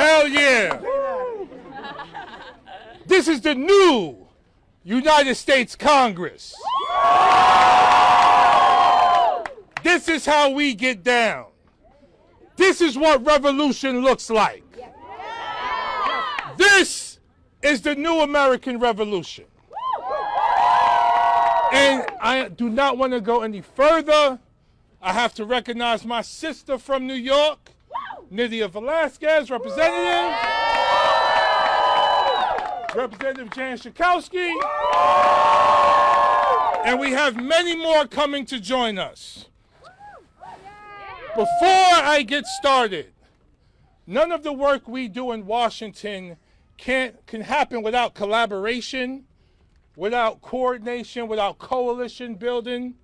Hell yeah. This is the new United States Congress. This is how we get down. This is what revolution looks like. This is the new American Revolution. And I do not want to go any further. I have to recognize my sister from New York, Nydia Velasquez, Representative Jan Schakowsky. And we have many more coming to join us. Before I get started, none of the work we do in Washington can happen without collaboration, without coordination, without coalition building.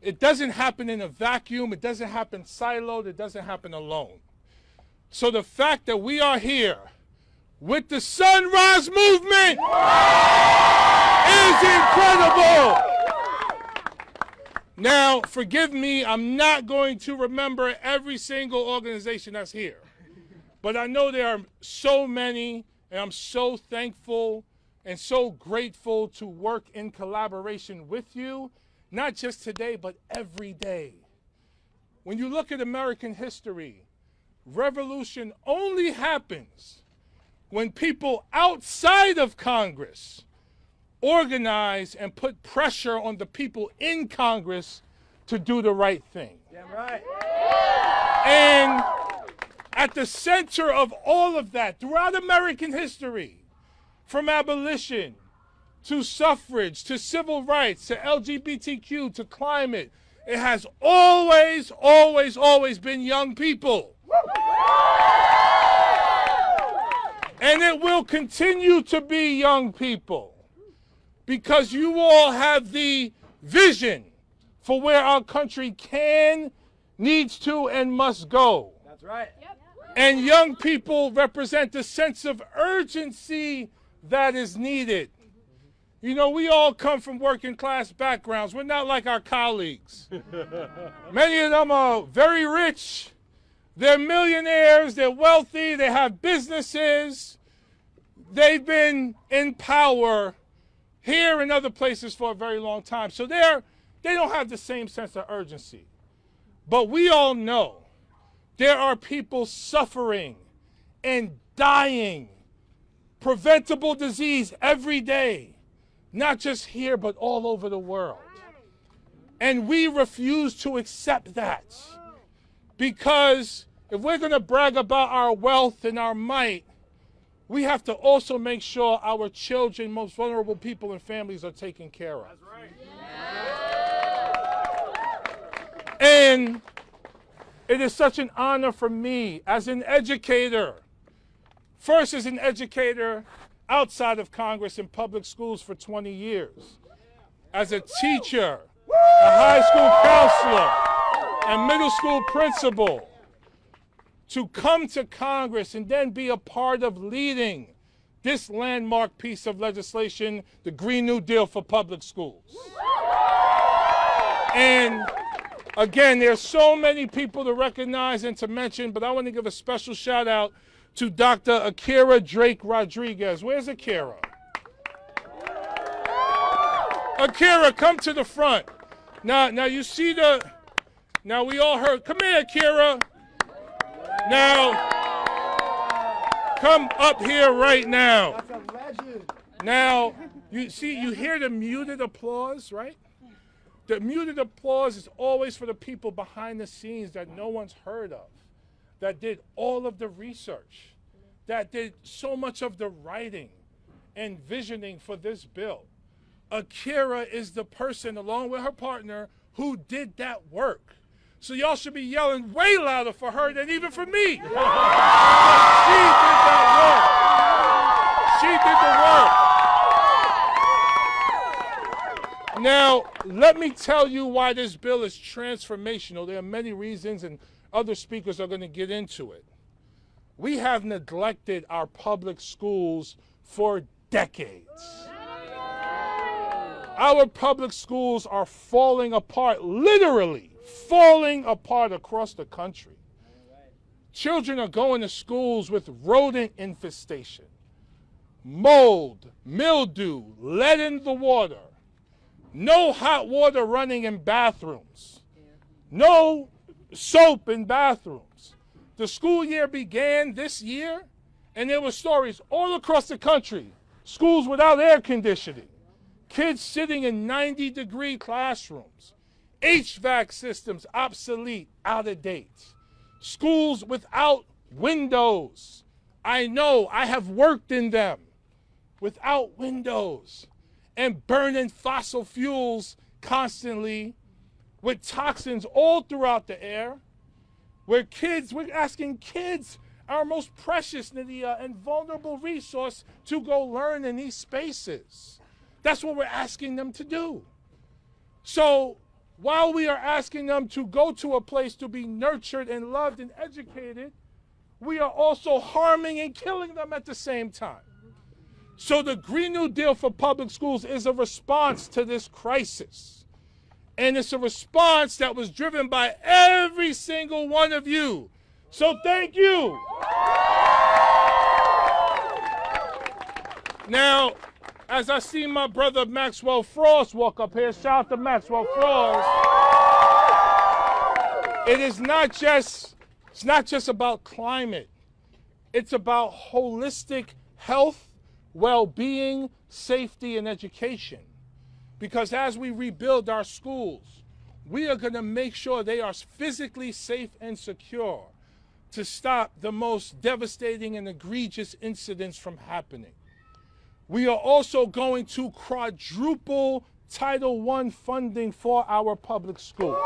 It doesn't happen in a vacuum. It doesn't happen siloed. It doesn't happen alone. So the fact that we are here with the Sunrise Movement is incredible. Now, forgive me, I'm not going to remember every single organization that's here. But I know there are so many, and I'm so thankful and so grateful to work in collaboration with you, not just today, but every day. When you look at American history, revolution only happens when people outside of Congress organize and put pressure on the people in Congress to do the right thing. Damn right. And at the center of all of that, throughout American history, from abolition to suffrage to civil rights to LGBTQ to climate, it has always, always, always been young people. And it will continue to be young people because you all have the vision for where our country can, needs to, and must go. That's right. Yep. And young people represent the sense of urgency that is needed. You know, we all come from working class backgrounds. We're not like our colleagues. Many of them are very rich. They're millionaires. They're wealthy. They have businesses. They've been in power here and other places for a very long time. So they don't have the same sense of urgency. But we all know there are people suffering and dying, preventable disease every day, not just here, but all over the world. And we refuse to accept that. Because if we're going to brag about our wealth and our might, we have to also make sure our children, most vulnerable people and families are taken care of. That's right. And it is such an honor for me as an educator, first as an educator outside of Congress in public schools for 20 years, as a teacher, a high school counselor, and middle school principal, to come to Congress and then be a part of leading this landmark piece of legislation, the Green New Deal for public schools. And again, there's so many people to recognize and to mention, but I want to give a special shout out to Dr. Akira Drake Rodriguez. Where's Akira? Akira, come to the front. Now you see now we all heard, come here, Akira. Now, come up here right now. That's a legend. Now, you hear the muted applause, right? The muted applause is always for the people behind the scenes that no one's heard of, that did all of the research, that did so much of the writing and visioning for this bill. Akira is the person, along with her partner, who did that work. So y'all should be yelling way louder for her than even for me. She did that work. She did the work. Now, let me tell you why this bill is transformational. There are many reasons, and other speakers are going to get into it. We have neglected our public schools for decades. Our public schools are falling apart, literally falling apart across the country. Children are going to schools with rodent infestation, mold, mildew, lead in the water, no hot water running in bathrooms, no soap in bathrooms. The school year began this year, and there were stories all across the country, schools without air conditioning, kids sitting in 90-degree classrooms, HVAC systems obsolete, out of date, schools without windows. I know, I have worked in them, without windows, and burning fossil fuels constantly with toxins all throughout the air, where we're asking kids, our most precious and vulnerable resource, to go learn in these spaces. That's what we're asking them to do. So while we are asking them to go to a place to be nurtured and loved and educated, we are also harming and killing them at the same time. So the Green New Deal for public schools is a response to this crisis. And it's a response that was driven by every single one of you. So thank you. Now, as I see my brother Maxwell Frost walk up here, shout out to Maxwell Frost. It's not just about climate. It's about holistic health, well-being, safety, and education. Because as we rebuild our schools, we are going to make sure they are physically safe and secure to stop the most devastating and egregious incidents from happening. We are also going to quadruple Title I funding for our public schools,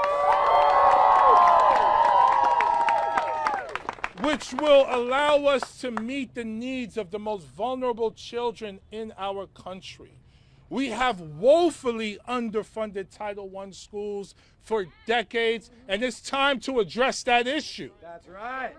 which will allow us to meet the needs of the most vulnerable children in our country. We have woefully underfunded Title I schools for decades, and it's time to address that issue. That's right.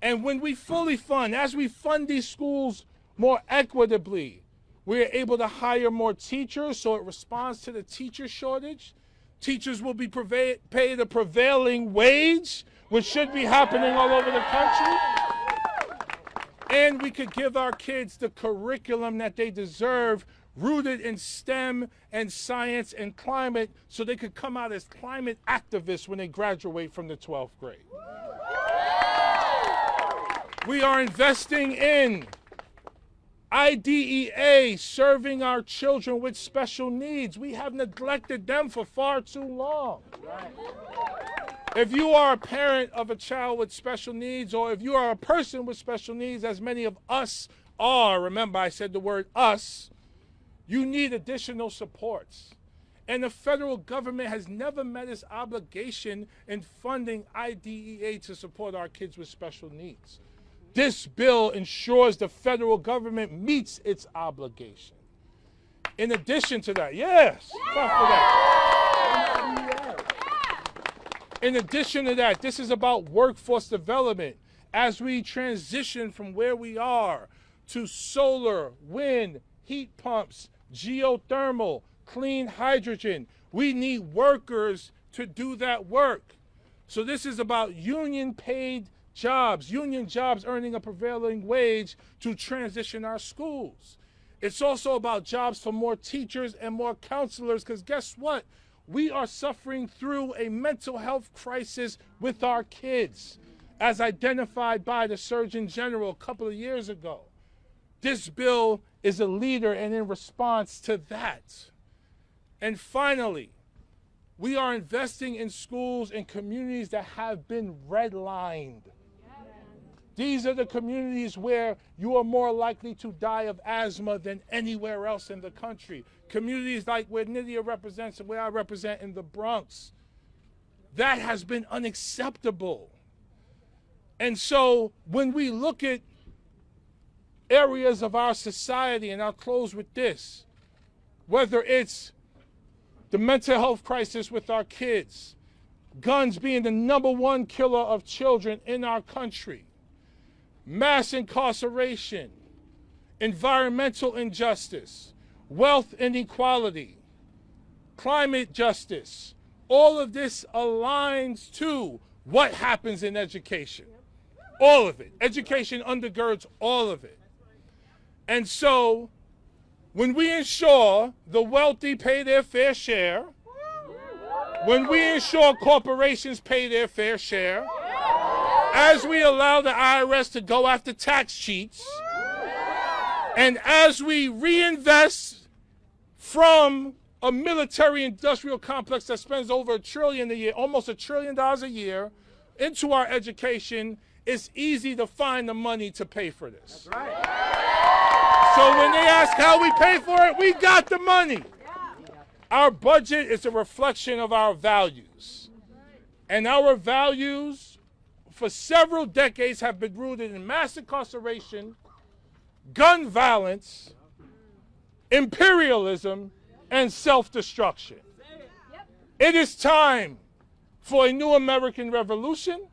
And when we fully fund, as we fund these schools more equitably, we're able to hire more teachers, so it responds to the teacher shortage. Teachers will be paid a prevailing wage, which should be happening all over the country. And we could give our kids the curriculum that they deserve, rooted in STEM and science and climate, so they could come out as climate activists when they graduate from the 12th grade. We are investing in IDEA, serving our children with special needs. We have neglected them for far too long. If you are a parent of a child with special needs, or if you are a person with special needs, as many of us are, remember I said the word us, you need additional supports. And the federal government has never met its obligation in funding IDEA to support our kids with special needs. This bill ensures the federal government meets its obligation. In addition to that, yes, in addition to that, this is about workforce development. As we transition from where we are to solar, wind, heat pumps, geothermal, clean hydrogen, we need workers to do that work. So this is about union-paid jobs, union jobs earning a prevailing wage to transition our schools. It's also about jobs for more teachers and more counselors, because guess what? We are suffering through a mental health crisis with our kids, as identified by the Surgeon General a couple of years ago. This bill is a leader and in response to that. And finally, we are investing in schools and communities that have been redlined. These are the communities where you are more likely to die of asthma than anywhere else in the country. Communities like where Nydia represents and where I represent in the Bronx. That has been unacceptable. And so when we look at areas of our society, and I'll close with this, whether it's the mental health crisis with our kids, guns being the #1 killer of children in our country, mass incarceration, environmental injustice, wealth inequality, climate justice, all of this aligns to what happens in education. All of it. Education undergirds all of it. And so when we ensure the wealthy pay their fair share, when we ensure corporations pay their fair share, as we allow the IRS to go after tax cheats, and as we reinvest from a military-industrial complex that spends over $1 trillion a year, almost $1 trillion a year, into our education, it's easy to find the money to pay for this. That's right. So when they ask how we pay for it, we got the money. Our budget is a reflection of our values. And our values for several decades have been rooted in mass incarceration, gun violence, imperialism, and self-destruction. It is time for a new American revolution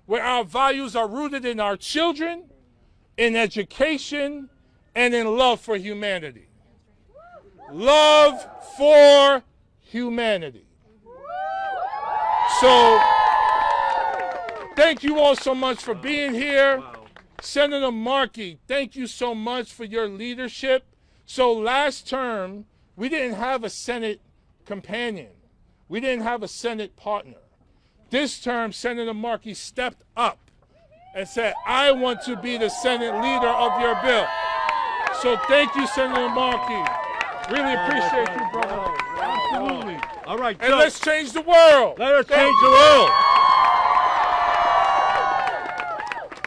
where our values are rooted in our children, in education, and in love for humanity. Love for humanity. So, thank you all so much for being here. Senator Markey, thank you so much for your leadership. So last term, we didn't have a Senate companion. We didn't have a Senate partner. This term, Senator Markey stepped up and said, I want to be the Senate leader of your bill. So thank you, Senator Markey. Really appreciate you, brother. Absolutely. All right. And let's change the world. Let us change the world.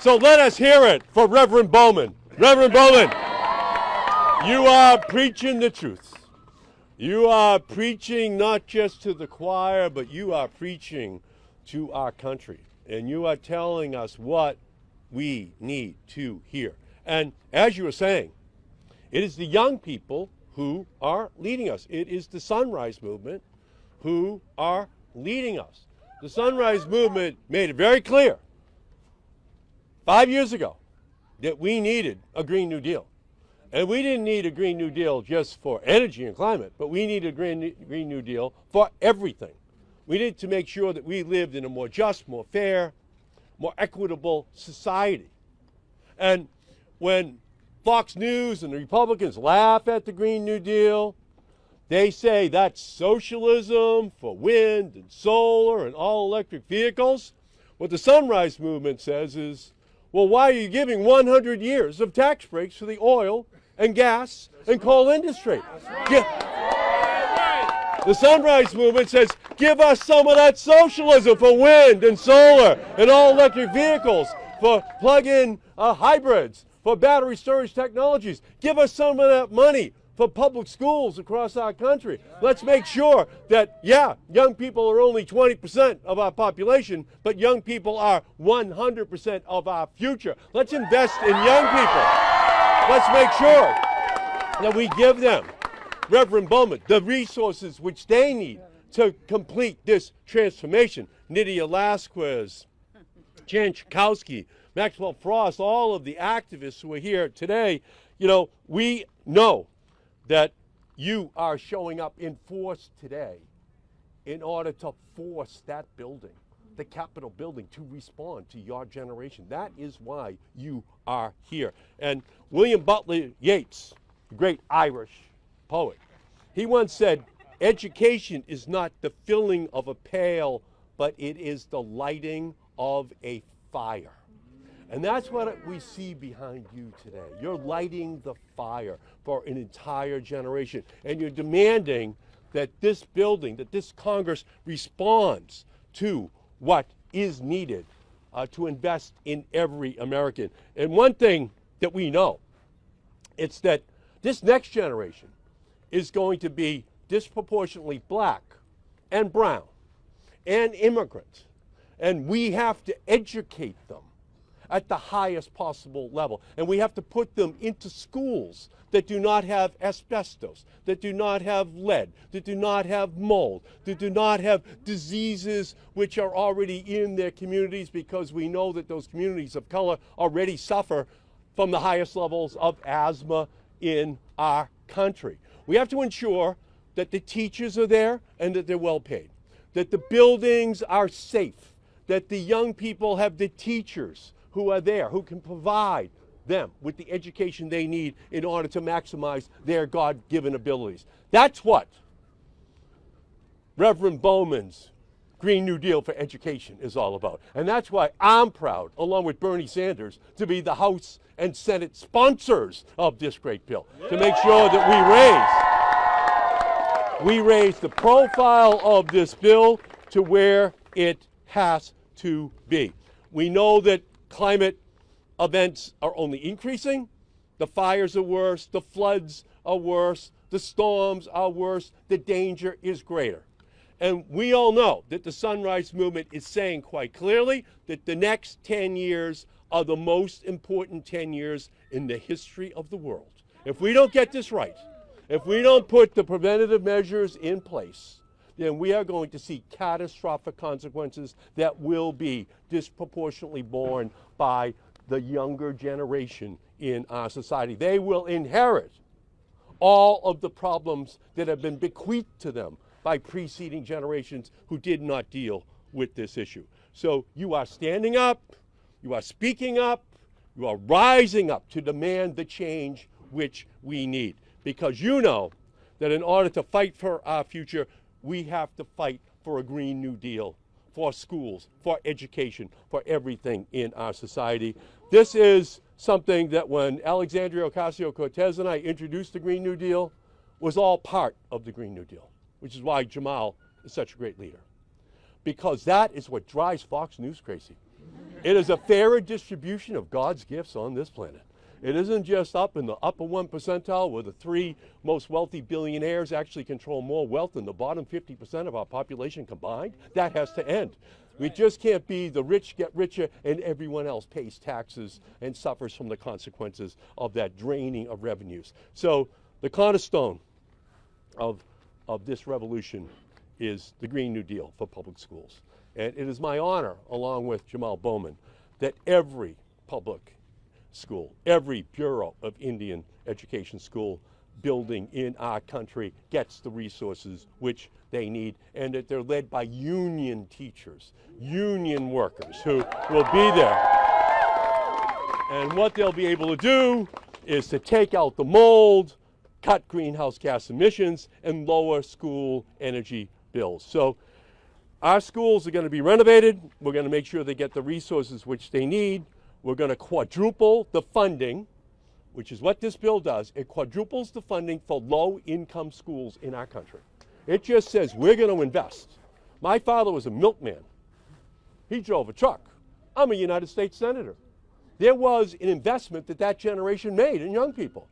So let us hear it for Reverend Bowman. Reverend Bowman, you are preaching the truth. You are preaching not just to the choir, but you are preaching to our country. And you are telling us what we need to hear. And as you were saying, it is the young people who are leading us. It is the Sunrise Movement who are leading us. The Sunrise Movement made it very clear 5 years ago that we needed a Green New Deal. And we didn't need a Green New Deal just for energy and climate, but we needed a Green New Deal for everything. We needed to make sure that we lived in a more just, more fair, more equitable society. And when Fox News and the Republicans laugh at the Green New Deal, they say that's socialism for wind and solar and all-electric vehicles. What the Sunrise Movement says is, well, why are you giving 100 years of tax breaks for the oil and gas and coal industry? The Sunrise Movement says, give us some of that socialism for wind and solar and all-electric vehicles, for plug-in hybrids, for battery storage technologies. Give us some of that money for public schools across our country. Let's make sure that, yeah, young people are only 20% of our population, but young people are 100% of our future. Let's invest in young people. Let's make sure that we give them, Reverend Bowman, the resources which they need to complete this transformation. Nydia Lasquez, Jan Chakowski, Maxwell Frost, all of the activists who are here today, you know, we know that you are showing up in force today in order to force that building, the Capitol building, to respond to your generation. That is why you are here. And William Butler Yeats, the great Irish poet, he once said, education is not the filling of a pail, but it is the lighting of a fire. And that's what we see behind you today. You're lighting the fire for an entire generation. And you're demanding that this building, that this Congress responds to what is needed to invest in every American. And one thing that we know, it's that this next generation is going to be disproportionately black and brown and immigrant. And we have to educate them at the highest possible level. And we have to put them into schools that do not have asbestos, that do not have lead, that do not have mold, that do not have diseases which are already in their communities, because we know that those communities of color already suffer from the highest levels of asthma in our country. We have to ensure that the teachers are there and that they're well paid, that the buildings are safe, that the young people have the teachers who are there, who can provide them with the education they need in order to maximize their God-given abilities. That's what Reverend Bowman's Green New Deal for education is all about. And that's why I'm proud, along with Bernie Sanders, to be the House and Senate sponsors of this great bill, to make sure that we raise the profile of this bill to where it has to be. We know that climate events are only increasing. The fires are worse, the floods are worse, the storms are worse, the danger is greater. And we all know that the Sunrise Movement is saying quite clearly that the next 10 years are the most important 10 years in the history of the world. If we don't get this right, if we don't put the preventative measures in place, then we are going to see catastrophic consequences that will be disproportionately borne by the younger generation in our society. They will inherit all of the problems that have been bequeathed to them by preceding generations who did not deal with this issue. So you are standing up, you are speaking up, you are rising up to demand the change which we need. Because you know that in order to fight for our future, we have to fight for a Green New Deal, for schools, for education, for everything in our society. This is something that when Alexandria Ocasio-Cortez and I introduced the Green New Deal was all part of the Green New Deal, which is why Jamaal is such a great leader. Because that is what drives Fox News crazy. It is a fairer distribution of God's gifts on this planet. It isn't just up in the upper 1 percentile where the 3 most wealthy billionaires actually control more wealth than the bottom 50% of our population combined. That has to end. We just can't be the rich get richer and everyone else pays taxes and suffers from the consequences of that draining of revenues. So the cornerstone of this revolution is the Green New Deal for public schools. And it is my honor, along with Jamaal Bowman, that every public school, every Bureau of Indian Education school building in our country gets the resources which they need, and that they're led by union teachers, union workers who will be there. And what they'll be able to do is to take out the mold, cut greenhouse gas emissions, and lower school energy bills. So our schools are going to be renovated. We're going to make sure they get the resources which they need. We're going to quadruple the funding, which is what this bill does. It quadruples the funding for low-income schools in our country. It just says we're going to invest. My father was a milkman. He drove a truck. I'm a United States Senator. There was an investment that that generation made in young people.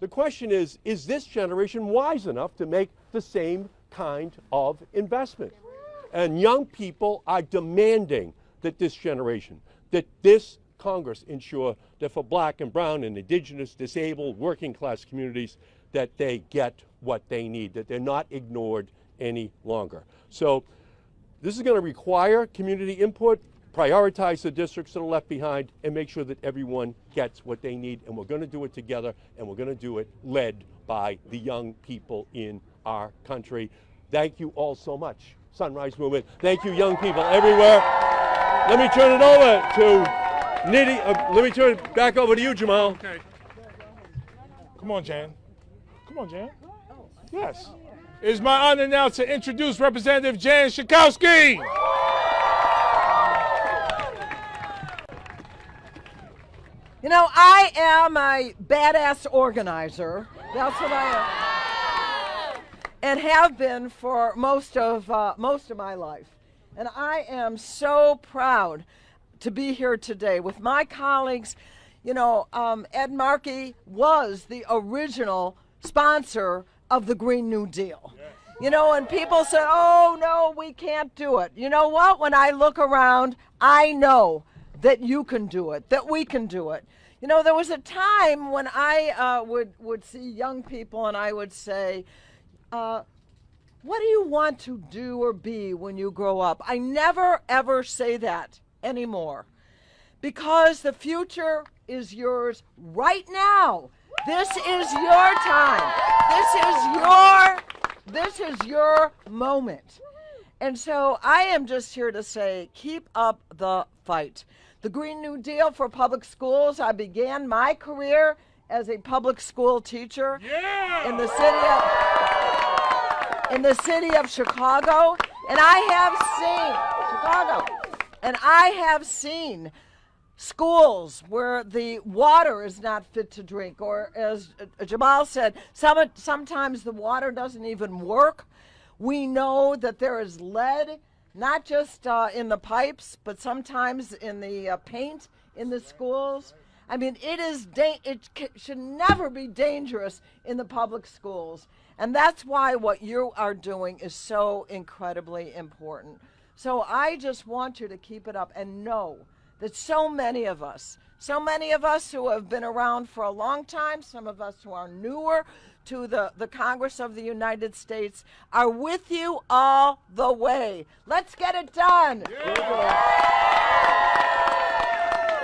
The question is this generation wise enough to make the same kind of investment? And young people are demanding that this generation, that this Congress ensure that for black and brown and indigenous, disabled, working class communities, that they get what they need, that they're not ignored any longer. So this is going to require community input, prioritize the districts that are left behind, and make sure that everyone gets what they need. And we're going to do it together, and we're going to do it led by the young people in our country. Thank you all so much, Sunrise Movement. Thank you, young people everywhere. Let me turn it over to let me turn it back over to you, Jamaal. Okay. Come on, Jan. Come on, Jan. Yes. It is my honor now to introduce Representative Jan Schakowsky. You know, I am a badass organizer. That's what I am. And have been for most of my life. And I am so proud to be here today with my colleagues. You know, Ed Markey was the original sponsor of the Green New Deal. Yes. You know, and people said, oh, no, we can't do it. You know what? When I look around, I know that you can do it, that we can do it. You know, there was a time when I would see young people and I would say, what do you want to do or be when you grow up? I never, ever say that anymore, because the future is yours right now. This is your time. This is your moment. And so I am just here to say, keep up the fight. the Green New Deal for public schools. I began my career as a public school teacher in the city of Chicago, and I have seen schools where the water is not fit to drink, or as Jamaal said, sometimes the water doesn't even work. We know that there is lead, not just in the pipes, but sometimes in the paint in the schools. I mean, it should never be dangerous in the public schools. And that's why what you are doing is so incredibly important. So I just want you to keep it up and know that so many of us who have been around for a long time, some of us who are newer to the Congress of the United States, are with you all the way. Let's get it done.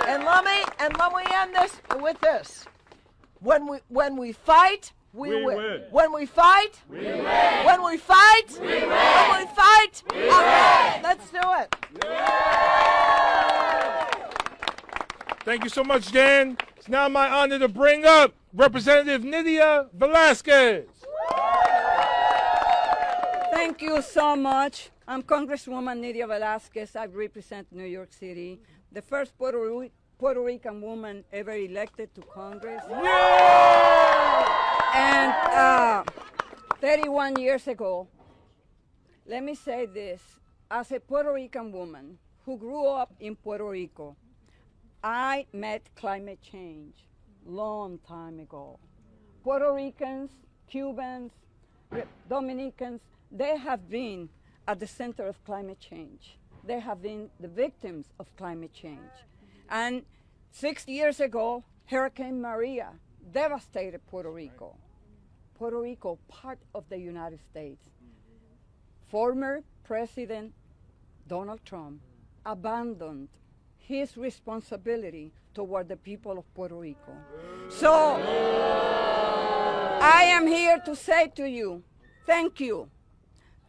And let me end this with this. When we fight, we win. When we fight, we win. When we fight, we win. When we fight, we win. Let's do it. Thank you so much, Dan. It's now my honor to bring up Representative Nydia Velasquez. Thank you so much. I'm Congresswoman Nydia Velasquez. I represent New York City, the first Puerto Rican woman ever elected to Congress. And 31 years ago, let me say this, as a Puerto Rican woman who grew up in Puerto Rico, I met climate change long time ago. Puerto Ricans, Cubans, Dominicans, they have been at the center of climate change. They have been the victims of climate change. And 6 years ago, Hurricane Maria devastated Puerto Rico. Puerto Rico, part of the United States. Former President Donald Trump abandoned his responsibility toward the people of Puerto Rico. So I am here to say to you, thank you.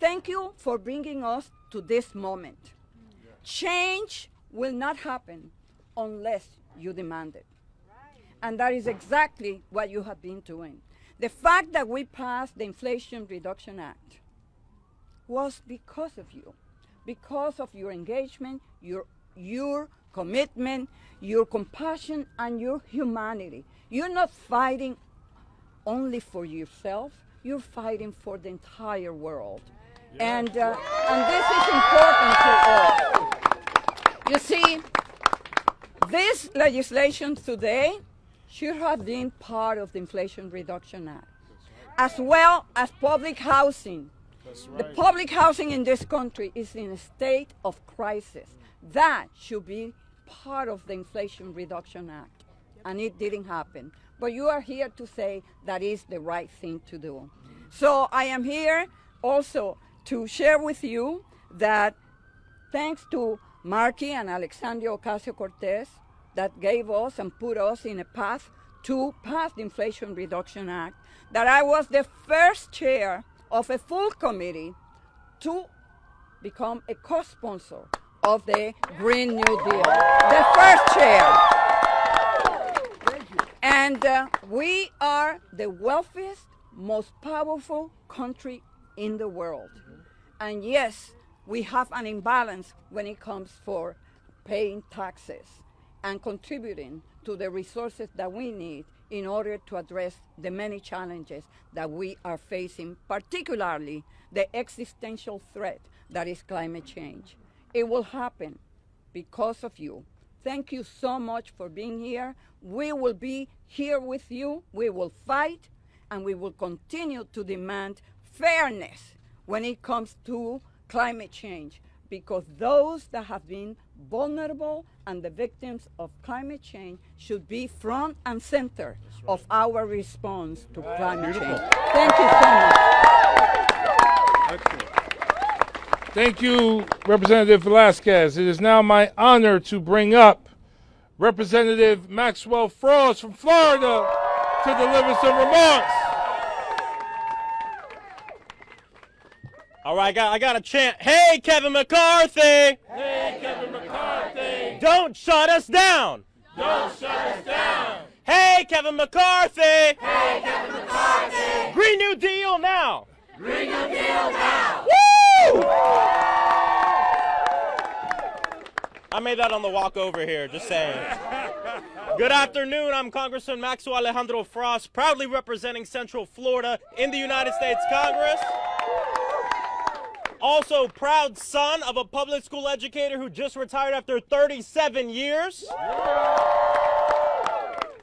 Thank you for bringing us to this moment. Change will not happen unless you demand it. And that is exactly what you have been doing. The fact that we passed the Inflation Reduction Act was because of you, because of your engagement, your commitment, your compassion, and your humanity. You're not fighting only for yourself, you're fighting for the entire world. And this is important to all. You see, this legislation today should have been part of the Inflation Reduction Act, as well as public housing. The public housing in this country is in a state of crisis. That should be part of the Inflation Reduction Act, and it didn't happen. But you are here to say that is the right thing to do. So I am here also to share with you that thanks to Markey and Alexandria Ocasio-Cortez that gave us and put us in a path to pass the Inflation Reduction Act, that I was the first chair of a full committee to become a co-sponsor of the Green New Deal, the first chair. And we are the wealthiest, most powerful country in the world. And yes, we have an imbalance when it comes for paying taxes and contributing to the resources that we need in order to address the many challenges that we are facing, particularly the existential threat that is climate change. It will happen because of you. Thank you so much for being here. We will be here with you. We will fight, and we will continue to demand fairness when it comes to climate change, because those that have been vulnerable and the victims of climate change should be front and center of our response to climate change. Thank you so much. Excellent. Thank you, Representative Velasquez. It is now my honor to bring up Representative Maxwell Frost from Florida to deliver some remarks. All right, I got to chant, hey, Kevin McCarthy! Hey, Kevin McCarthy! Don't shut us down! Don't shut us down! Hey, Kevin McCarthy! Hey, Kevin McCarthy! Green New Deal now! Green New Deal now! Woo! I made that on the walk over here, just saying. Good afternoon, I'm Congressman Maxwell Alejandro Frost, proudly representing Central Florida in the United States Congress. Also, proud son of a public school educator who just retired after 37 years.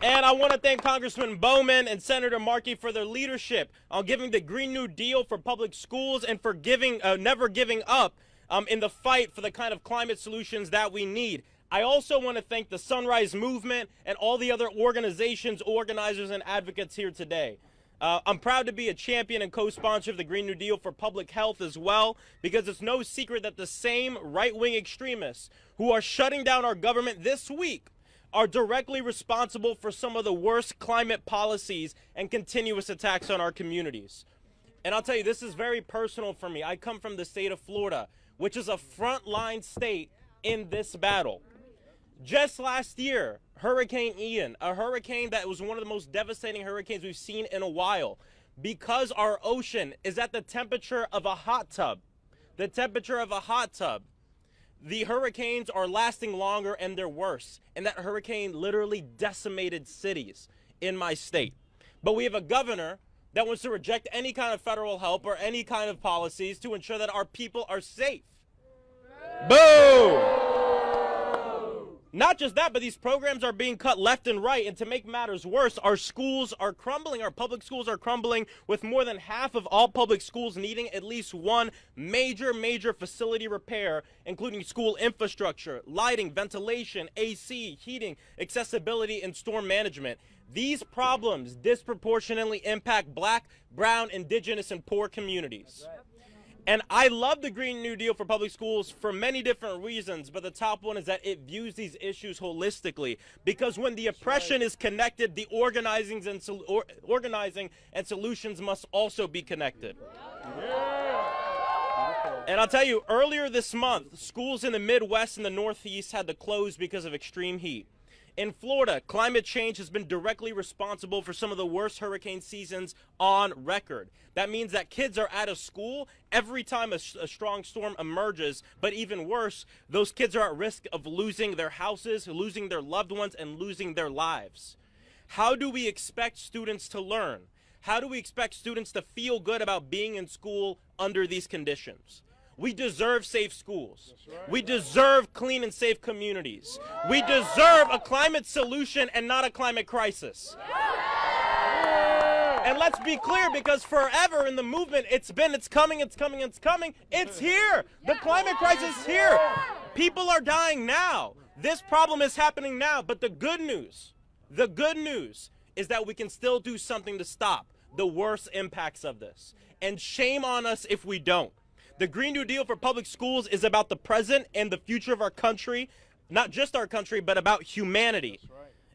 And I want to thank Congressman Bowman and Senator Markey for their leadership on giving the Green New Deal for public schools and for never giving up in the fight for the kind of climate solutions that we need. I also want to thank the Sunrise Movement and all the other organizations, organizers, and advocates here today. I'm proud to be a champion and co-sponsor of the Green New Deal for public health as well, because it's no secret that the same right-wing extremists who are shutting down our government this week are directly responsible for some of the worst climate policies and continuous attacks on our communities. And I'll tell you, this is very personal for me. I come from the state of Florida, which is a frontline state in this battle. Just last year, Hurricane Ian, a hurricane that was one of the most devastating hurricanes we've seen in a while, because our ocean is at the temperature of a hot tub. The temperature of a hot tub. The hurricanes are lasting longer and they're worse. And that hurricane literally decimated cities in my state. But we have a governor that wants to reject any kind of federal help or any kind of policies to ensure that our people are safe. Boom! Not just that, but these programs are being cut left and right. And to make matters worse, our schools are crumbling. Our public schools are crumbling, with more than half of all public schools needing at least one major facility repair, including school infrastructure, lighting, ventilation, AC, heating, accessibility, and storm management. These problems disproportionately impact Black, brown, indigenous, and poor communities. And I love the Green New Deal for public schools for many different reasons, but the top one is that it views these issues holistically. Because when the oppression is connected, the organizing and solutions must also be connected. And I'll tell you, earlier this month, schools in the Midwest and the Northeast had to close because of extreme heat. In Florida, climate change has been directly responsible for some of the worst hurricane seasons on record. That means that kids are out of school every time a strong storm emerges, but even worse, those kids are at risk of losing their houses, losing their loved ones, and losing their lives. How do we expect students to learn? How do we expect students to feel good about being in school under these conditions? We deserve safe schools. We deserve clean and safe communities. We deserve a climate solution and not a climate crisis. And let's be clear, because forever in the movement, it's coming. It's here. The climate crisis is here. People are dying now. This problem is happening now. But the good news is that we can still do something to stop the worst impacts of this. And shame on us if we don't. The Green New Deal for public schools is about the present and the future of our country, not just our country, but about humanity.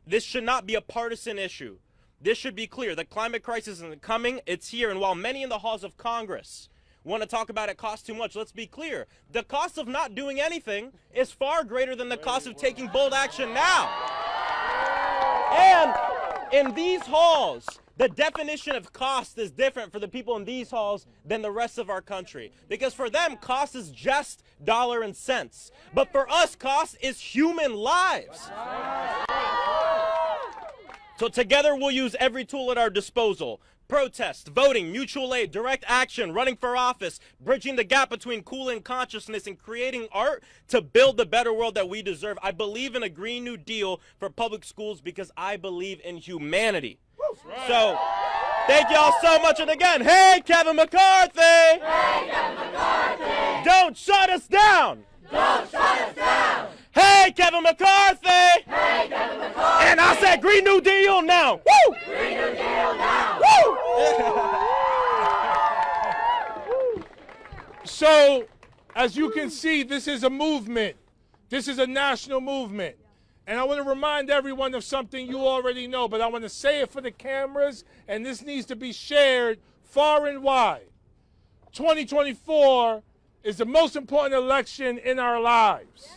This should not be a partisan issue. This should be clear. The climate crisis isn't coming, it's here. And while many in the halls of Congress want to talk about it costs too much, let's be clear. The cost of not doing anything is far greater than the cost of taking bold action now. And in these halls, the definition of cost is different for the people in these halls than the rest of our country. Because for them, cost is just dollar and cents. But for us, cost is human lives. So together we'll use every tool at our disposal. Protest, voting, mutual aid, direct action, running for office, bridging the gap between cooling consciousness and creating art to build the better world that we deserve. I believe in a Green New Deal for public schools because I believe in humanity. So, thank y'all so much. And again, hey, Kevin McCarthy! Hey, Kevin McCarthy! Don't shut us down! Don't shut us down! Hey, Kevin McCarthy! Hey, Kevin McCarthy! And I said Green New Deal now! Woo! Green New Deal now! Woo! So, as you can see, this is a movement. This is a national movement. And I want to remind everyone of something you already know, but I want to say it for the cameras, and this needs to be shared far and wide. 2024 is the most important election in our lives.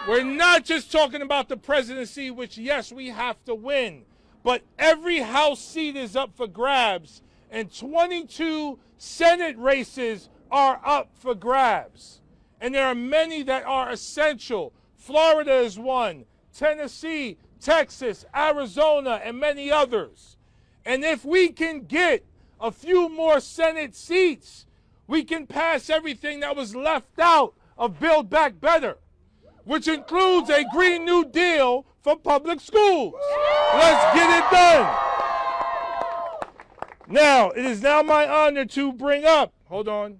We're not just talking about the presidency, which, yes, we have to win, but every House seat is up for grabs, and 22 Senate races are up for grabs. And there are many that are essential. Florida is one, Tennessee, Texas, Arizona, and many others. And if we can get a few more Senate seats, we can pass everything that was left out of Build Back Better, which includes a Green New Deal for public schools. Let's get it done. Now, it is now my honor to bring up, hold on,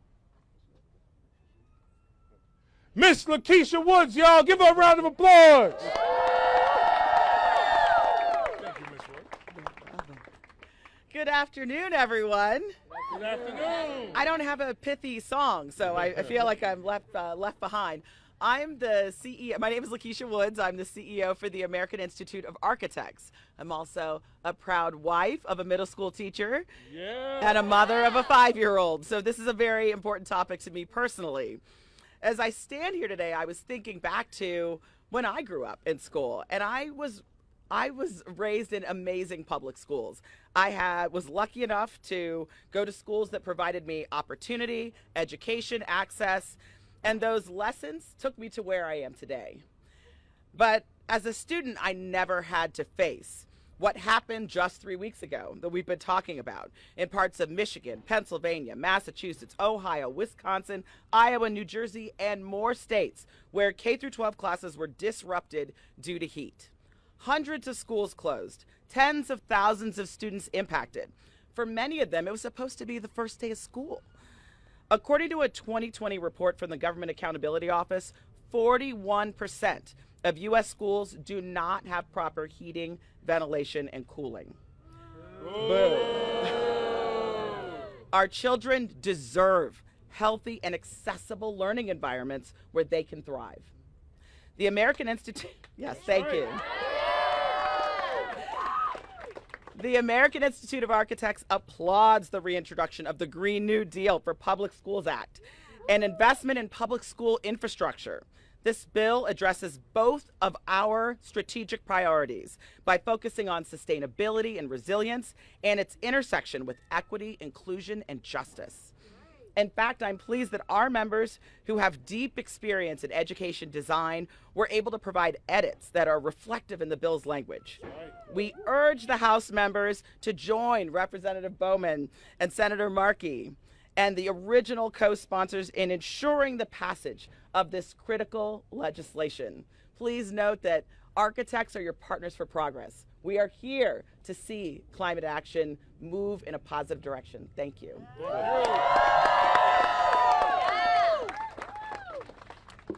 Miss Lakeisha Woods, y'all. Give her a round of applause. Thank you, Miss Woods. Good afternoon, everyone. Good afternoon. I don't have a pithy song, so I feel like I'm left behind. I'm the CEO. My name is Lakeisha Woods. I'm the CEO for the American Institute of Architects. I'm also a proud wife of a middle school teacher and a mother of a 5-year-old. So this is a very important topic to me personally. As I stand here today, I was thinking back to when I grew up in school, and I was raised in amazing public schools. I was lucky enough to go to schools that provided me opportunity, education, access, and those lessons took me to where I am today. But as a student, I never had to face what happened just 3 weeks ago that we've been talking about in parts of Michigan, Pennsylvania, Massachusetts, Ohio, Wisconsin, Iowa, New Jersey, and more states where K-12 classes were disrupted due to heat. Hundreds of schools closed, tens of thousands of students impacted. For many of them, it was supposed to be the first day of school. According to a 2020 report from the Government Accountability Office, 41% of U.S. schools do not have proper heating, ventilation, and cooling. Our children deserve healthy and accessible learning environments where they can thrive. The American Institute, yes, thank you. The American Institute of Architects applauds the reintroduction of the Green New Deal for Public Schools Act, an investment in public school infrastructure. This bill addresses both of our strategic priorities by focusing on sustainability and resilience and its intersection with equity, inclusion, and justice. In fact, I'm pleased that our members who have deep experience in education design were able to provide edits that are reflective in the bill's language. We urge the House members to join Representative Bowman and Senator Markey and the original co-sponsors in ensuring the passage of this critical legislation. Please note that architects are your partners for progress. We are here to see climate action move in a positive direction. Thank you.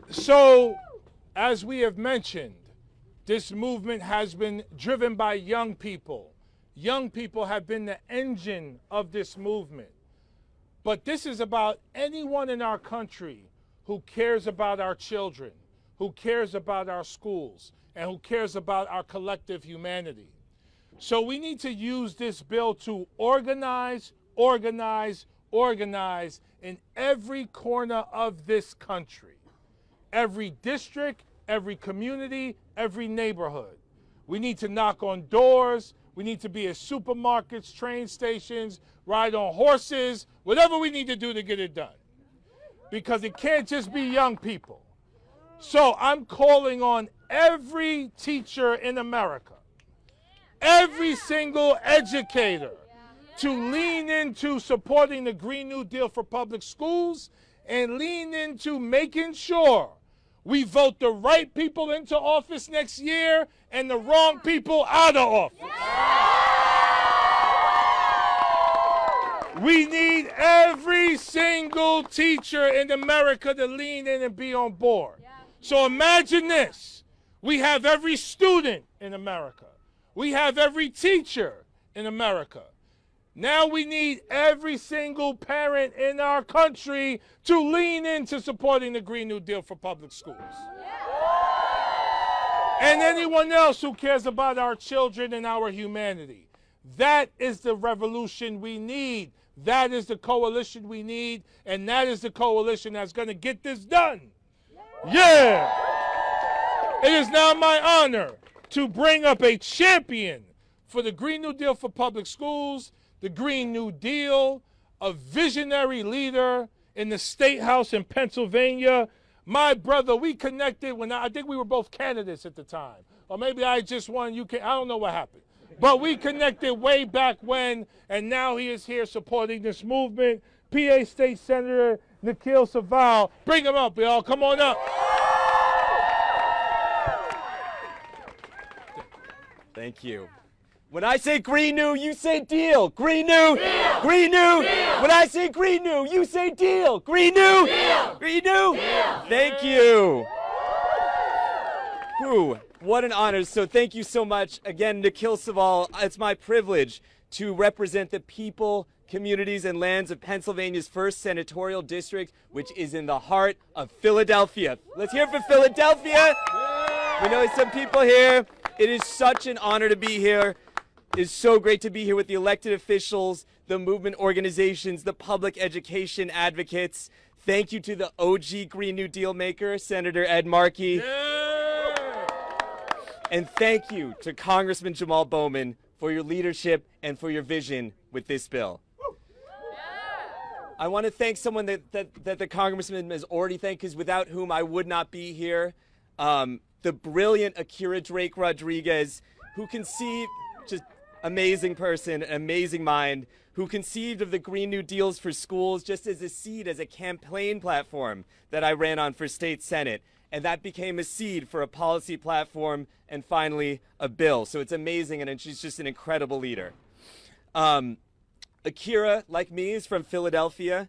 So, as we have mentioned, this movement has been driven by young people. Young people have been the engine of this movement. But this is about anyone in our country who cares about our children, who cares about our schools, and who cares about our collective humanity. So we need to use this bill to organize, organize, organize in every corner of this country. Every district, every community, every neighborhood. We need to knock on doors. We need to be at supermarkets, train stations, ride on horses, whatever we need to do to get it done. Because it can't just be young people. So I'm calling on every teacher in America, every single educator, to lean into supporting the Green New Deal for public schools and lean into making sure we vote the right people into office next year and the wrong people out of office. We need every single teacher in America to lean in and be on board. So imagine this. We have every student in America. We have every teacher in America. Now we need every single parent in our country to lean into supporting the Green New Deal for public schools. And anyone else who cares about our children and our humanity. That is the revolution we need. That is the coalition we need, and that is the coalition that's going to get this done. Yeah! It is now my honor to bring up a champion for the Green New Deal for public schools, the Green New Deal, a visionary leader in the State House in Pennsylvania. My brother, we connected when I think we were both candidates at the time. Or maybe I just won, I don't know what happened. But we connected way back when, and now he is here supporting this movement. PA State Senator Nikhil Saval. Bring him up, y'all. Come on up. Thank you. When I say Green New, you say deal. Green New, deal. Green New. Deal. When I say Green New, you say deal. Green New, deal. Green New. Deal. Thank you. Whew, what an honor. So thank you so much. Again, Nikhil Saval, it's my privilege to represent the people, communities, and lands of Pennsylvania's 1st Senatorial District, which is in the heart of Philadelphia. Let's hear it for Philadelphia. We know some people here. It is such an honor to be here. It is so great to be here with the elected officials, the movement organizations, the public education advocates. Thank you to the OG Green New Deal maker, Senator Ed Markey. Yeah. And thank you to Congressman Jamaal Bowman for your leadership and for your vision with this bill. I want to thank someone that the Congressman has already thanked, because without whom I would not be here. The brilliant Akira Drake Rodriguez, who conceived, just amazing person, amazing mind, who conceived of the Green New Deals for schools just as a seed, as a campaign platform that I ran on for state senate. And that became a seed for a policy platform and finally a bill. So it's amazing, and she's just an incredible leader. Akira, like me, is from Philadelphia,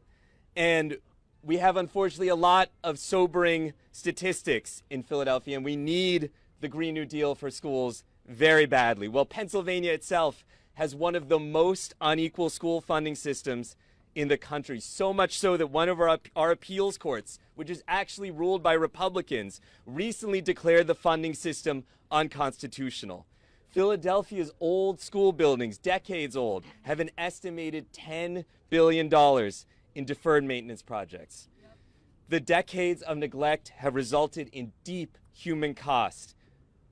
and we have, unfortunately, a lot of sobering statistics in Philadelphia, and we need the Green New Deal for schools very badly. Well, Pennsylvania itself has one of the most unequal school funding systems in the country, so much so that one of our appeals courts, which is actually ruled by Republicans, recently declared the funding system unconstitutional. Philadelphia's old school buildings, decades old, have an estimated $10 billion in deferred maintenance projects. The decades of neglect have resulted in deep human cost.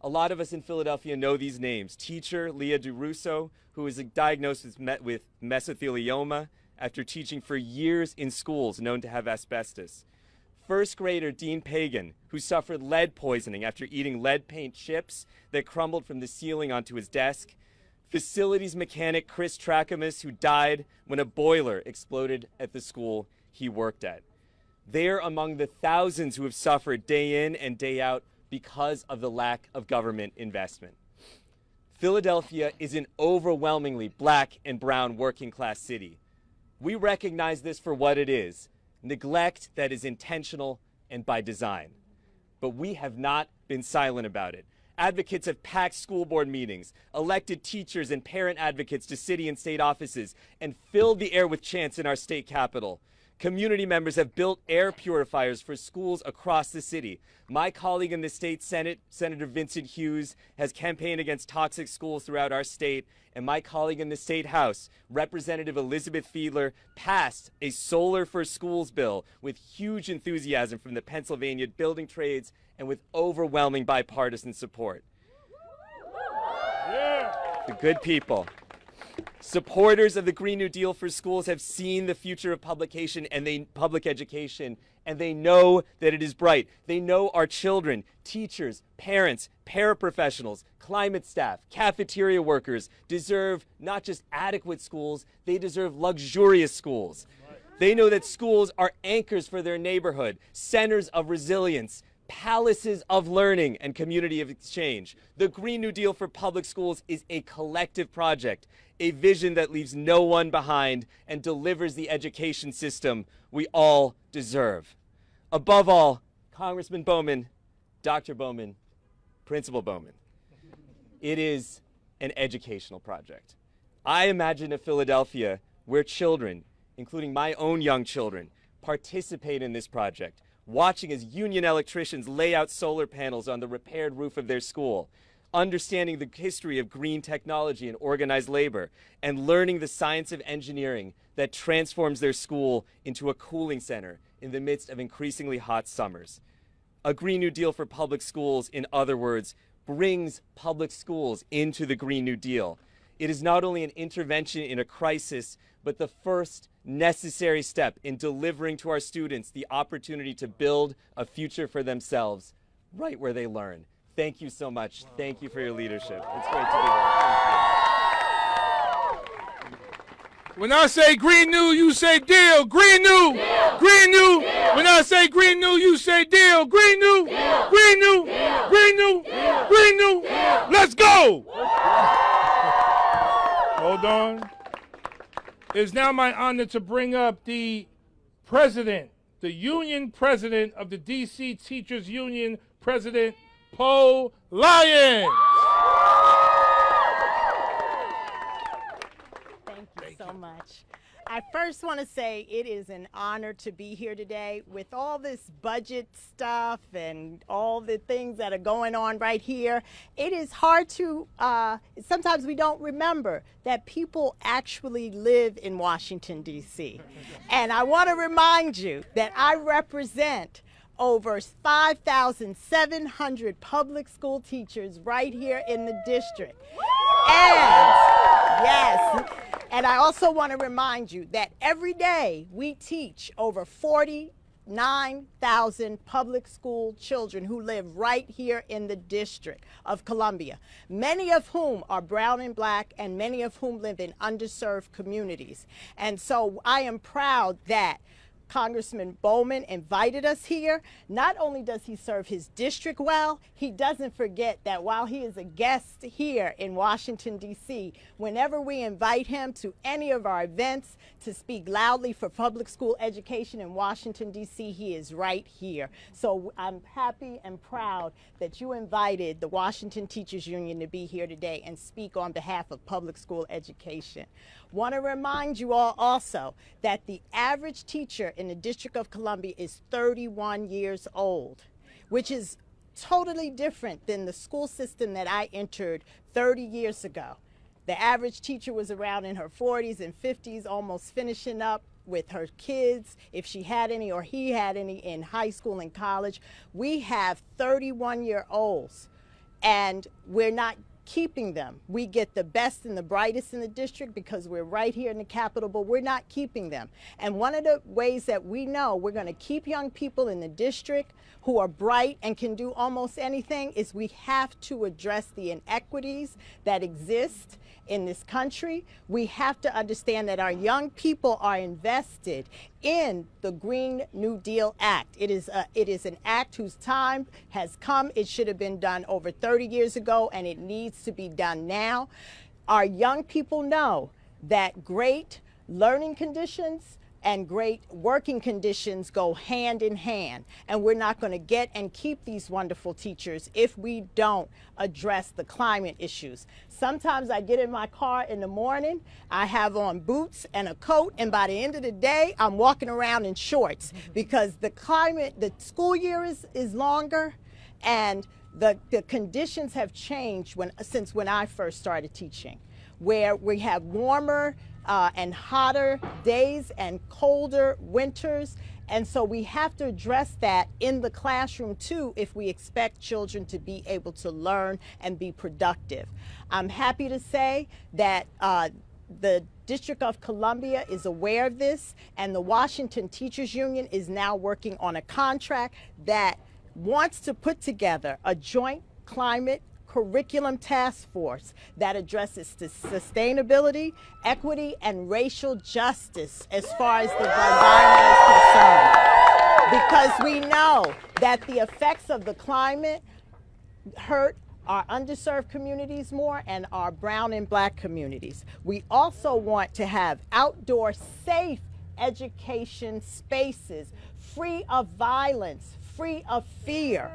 A lot of us in Philadelphia know these names. Teacher Leah DeRusso, who was diagnosed with mesothelioma after teaching for years in schools known to have asbestos. First grader Dean Pagan, who suffered lead poisoning after eating lead paint chips that crumbled from the ceiling onto his desk. Facilities mechanic Chris Trakamus, who died when a boiler exploded at the school he worked at. They're among the thousands who have suffered day in and day out because of the lack of government investment. Philadelphia is an overwhelmingly black and brown working class city. We recognize this for what it is, neglect that is intentional and by design. But we have not been silent about it. Advocates have packed school board meetings, elected teachers and parent advocates to city and state offices, and filled the air with chants in our state capitol. Community members have built air purifiers for schools across the city. My colleague in the state Senate, Senator Vincent Hughes, has campaigned against toxic schools throughout our state. And my colleague in the state house, Representative Elizabeth Fiedler, passed a Solar for Schools bill with huge enthusiasm from the Pennsylvania building trades and with overwhelming bipartisan support. Yeah. The good people. Supporters of the Green New Deal for schools have seen the future of public education, and they know that it is bright. They know our children, teachers, parents, paraprofessionals, climate staff, cafeteria workers deserve not just adequate schools, they deserve luxurious schools. They know that schools are anchors for their neighborhood, centers of resilience, palaces of learning and community of exchange. The Green New Deal for public schools is a collective project, a vision that leaves no one behind and delivers the education system we all deserve. Above all, Congressman Bowman, Dr. Bowman, Principal Bowman, it is an educational project. I imagine a Philadelphia where children, including my own young children, participate in this project, watching as union electricians lay out solar panels on the repaired roof of their school, understanding the history of green technology and organized labor, and learning the science of engineering that transforms their school into a cooling center in the midst of increasingly hot summers. A Green New Deal for public schools, in other words, brings public schools into the Green New Deal. It is not only an intervention in a crisis, but the first necessary step in delivering to our students the opportunity to build a future for themselves right where they learn. Thank you so much. Thank you for your leadership. It's great to be here. Thank you. When I say Green New, you say deal. Green New. Deal. Green New. Deal. When I say Green New, you say deal. Green New. Deal. Green New. Deal. Green New. Deal. Green New. Deal. Let's go. Hold on. It is now my honor to bring up the president, the union president of the D.C. Teachers Union, President Poe Lyons. Thank you so much. I first want to say it is an honor to be here today with all this budget stuff and all the things that are going on right here. It is hard to, sometimes we don't remember that people actually live in Washington, D.C. And I want to remind you that I represent over 5,700 public school teachers right here in the district. And yes, and I also want to remind you that every day we teach over 49,000 public school children who live right here in the District of Columbia, many of whom are brown and black, and many of whom live in underserved communities. And so I am proud that Congressman Bowman invited us here. Not only does he serve his district well, he doesn't forget that while he is a guest here in Washington, D.C., whenever we invite him to any of our events to speak loudly for public school education in Washington, D.C., he is right here. So I'm happy and proud that you invited the Washington Teachers Union to be here today and speak on behalf of public school education. Want to remind you all also that the average teacher in the District of Columbia is 31 years old, which is totally different than the school system that I entered 30 years ago. The average teacher was around in her 40s and 50s, almost finishing up with her kids, if she had any or he had any in high school and college. We have 31-year-olds, and we're not keeping them. We get the best and the brightest in the district because we're right here in the Capitol, but we're not keeping them. And one of the ways that we know we're going to keep young people in the district who are bright and can do almost anything is we have to address the inequities that exist in this country. We have to understand that our young people are invested in the Green New Deal Act. It is an act whose time has come. It should have been done over 30 years ago, and it needs to be done now. Our young people know that great learning conditions and great working conditions go hand in hand, and we're not going to get and keep these wonderful teachers if we don't address the climate issues. Sometimes I get in my car in the morning, I have on boots and a coat, and by the end of the day I'm walking around in shorts because the school year is longer, and the conditions have changed since when I first started teaching, where we have warmer and hotter days and colder winters. And so we have to address that in the classroom too if we expect children to be able to learn and be productive. I'm happy to say that the District of Columbia is aware of this, and the Washington Teachers Union is now working on a contract that wants to put together a joint climate curriculum task force that addresses the sustainability, equity, and racial justice as far as the environment is concerned. Because we know that the effects of the climate hurt our underserved communities more and our brown and black communities. We also want to have outdoor safe education spaces, free of violence, free of fear.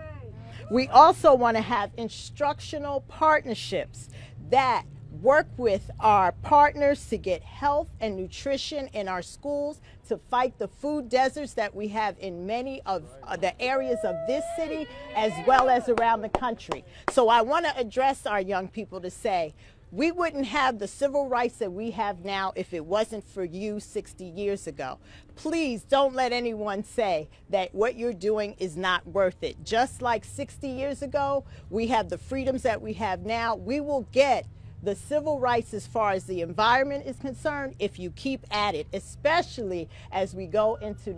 We also want to have instructional partnerships that work with our partners to get health and nutrition in our schools, to fight the food deserts that we have in many of the areas of this city as well as around the country. So I want to address our young people to say, we wouldn't have the civil rights that we have now if it wasn't for you 60 years ago. Please don't let anyone say that what you're doing is not worth it. Just like 60 years ago, we have the freedoms that we have now. We will get the civil rights as far as the environment is concerned if you keep at it, especially as we go into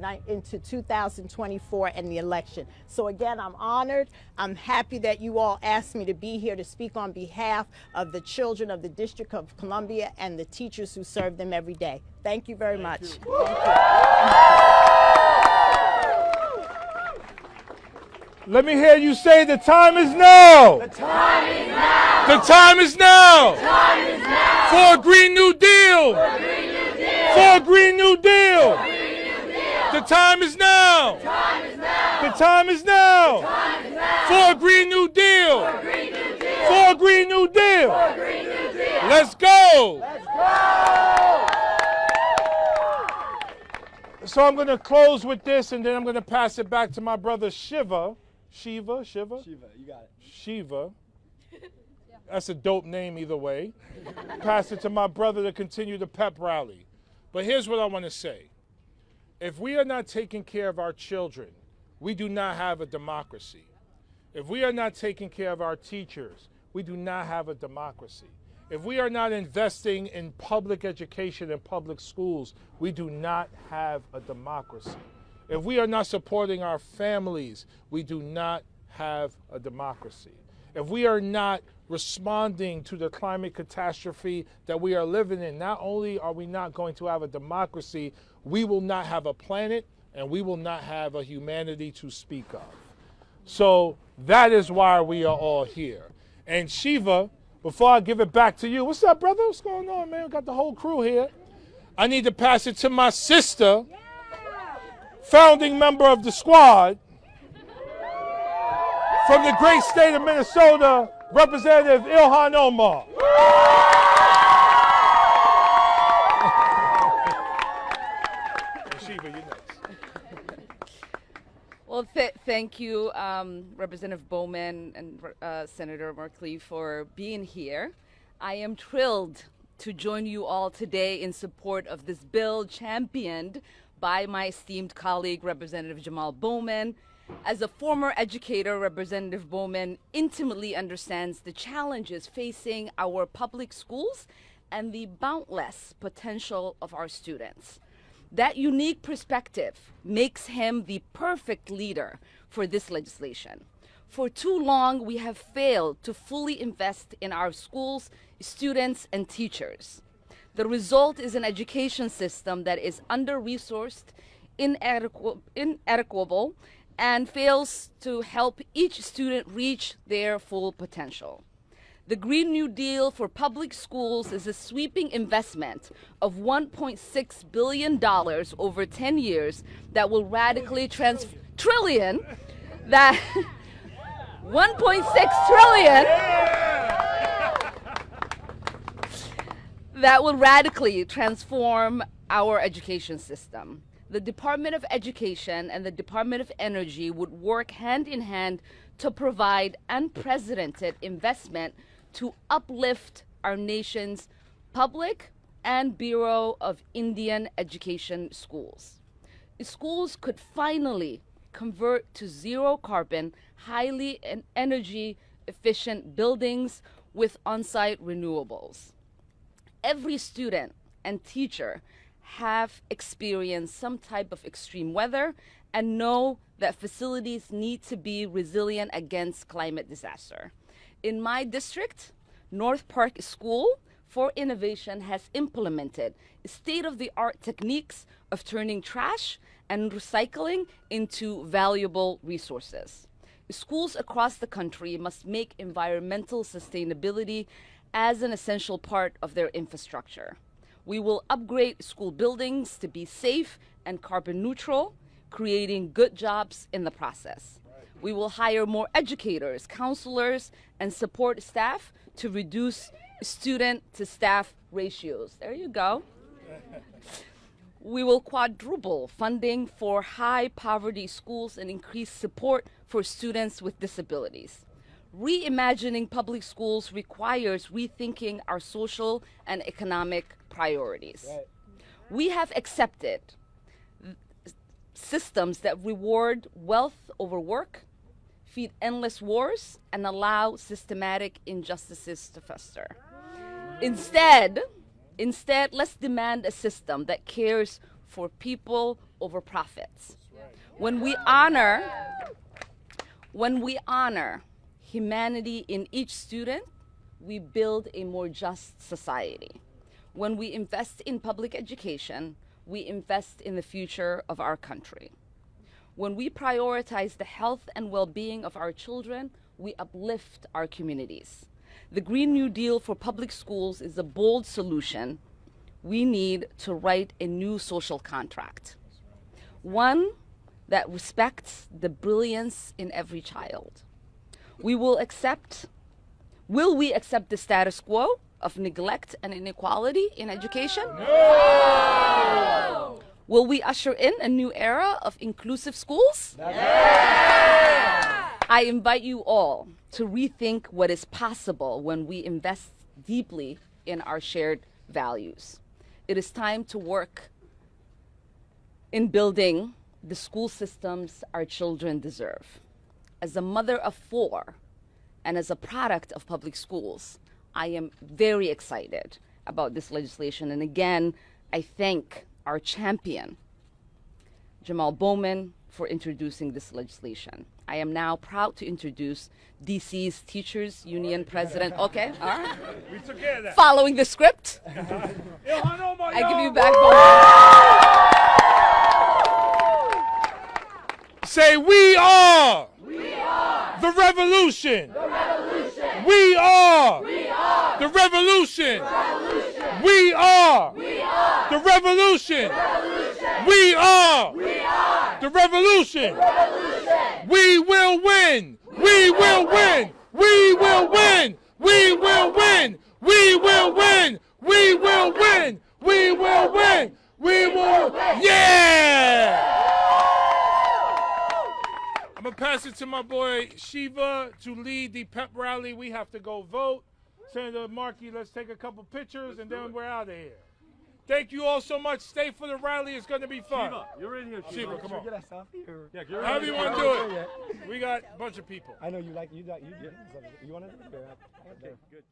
2024 and the election. So again, I'm honored. I'm happy that you all asked me to be here to speak on behalf of the children of the District of Columbia and the teachers who serve them every day. Thank you very much. Thank you. Let me hear you say the time is now. The time is now. The time is now. The time is now. For a Green New Deal. For a Green New Deal. For a Green New Deal. For a Green New Deal. The time is now. The time is now. The time is now. The time is now. For a Green New Deal. For a Green New Deal. For a Green New Deal. For a Green New Deal. Let's go. Let's go. So I'm going to close with this, and then I'm going to pass it back to my brother Shiva, you got it. Shiva. That's a dope name either way. Pass it to my brother to continue the pep rally. But here's what I want to say. If we are not taking care of our children, we do not have a democracy. If we are not taking care of our teachers, we do not have a democracy. If we are not investing in public education and public schools, we do not have a democracy. If we are not supporting our families, we do not have a democracy. If we are not responding to the climate catastrophe that we are living in, not only are we not going to have a democracy, we will not have a planet and we will not have a humanity to speak of. So that is why we are all here. And Shiva, before I give it back to you, what's up, brother? What's going on, man? We got the whole crew here. I need to pass it to my sister, founding member of the squad, from the great state of Minnesota, Representative Ilhan Omar. Shiva, you're next. Well, thank you, Representative Bowman and Senator Markey, for being here. I am thrilled to join you all today in support of this bill championed by my esteemed colleague, Representative Jamaal Bowman. As a former educator, Representative Bowman intimately understands the challenges facing our public schools and the boundless potential of our students. That unique perspective makes him the perfect leader for this legislation. For too long, we have failed to fully invest in our schools, students, and teachers. The result is an education system that is under-resourced, inadequate, and fails to help each student reach their full potential. The Green New Deal for public schools is a sweeping investment of $1.6 billion over 10 years that will radically trillion, that 1.6 trillion that will radically transform our education system. The Department of Education and the Department of Energy would work hand in hand to provide unprecedented investment to uplift our nation's public and Bureau of Indian Education schools. Schools could finally convert to zero carbon, highly energy efficient buildings with on-site renewables. Every student and teacher have experienced some type of extreme weather and know that facilities need to be resilient against climate disaster. In my district, North Park School for Innovation has implemented state-of-the-art techniques of turning trash and recycling into valuable resources. Schools across the country must make environmental sustainability as an essential part of their infrastructure. We will upgrade school buildings to be safe and carbon neutral, creating good jobs in the process. We will hire more educators, counselors, and support staff to reduce student to staff ratios. There you go. We will quadruple funding for high poverty schools and increase support for students with disabilities. Reimagining public schools requires rethinking our social and economic priorities. Right. We have accepted systems that reward wealth over work, feed endless wars, and allow systematic injustices to fester. Instead, let's demand a system that cares for people over profits. When we honor humanity in each student, we build a more just society. When we invest in public education, we invest in the future of our country. When we prioritize the health and well-being of our children, we uplift our communities. The Green New Deal for public schools is a bold solution. We need to write a new social contract, one that respects the brilliance in every child. Will we accept the status quo of neglect and inequality in education? No! Will we usher in a new era of inclusive schools? Yeah! I invite you all to rethink what is possible when we invest deeply in our shared values. It is time to work in building the school systems our children deserve. As a mother of 4 and as a product of public schools, I am very excited about this legislation. And again, I thank our champion, Jamaal Bowman, for introducing this legislation. I am now proud to introduce DC's Teachers Union President. Okay, all right. We took care of that. Following the script, I give you back Bowman. Say, we are the revolution. We are the revolution. We are the revolution. We are the revolution. We will win. We will win. We will win. We will win. We will win. We will win. We will win. We will. Yeah! I'm going to pass it to my boy Shiva to lead the pep rally. We have to go vote. Senator Markey, let's take a couple pictures and then we're out of here. Thank you all so much. Stay for the rally. It's going to be fun. Shiva, you're in here, Shiva. Come on. Get us selfie or? Yeah, get However you want to do it. We got a bunch of people. I know you like you want to do it. Okay, good.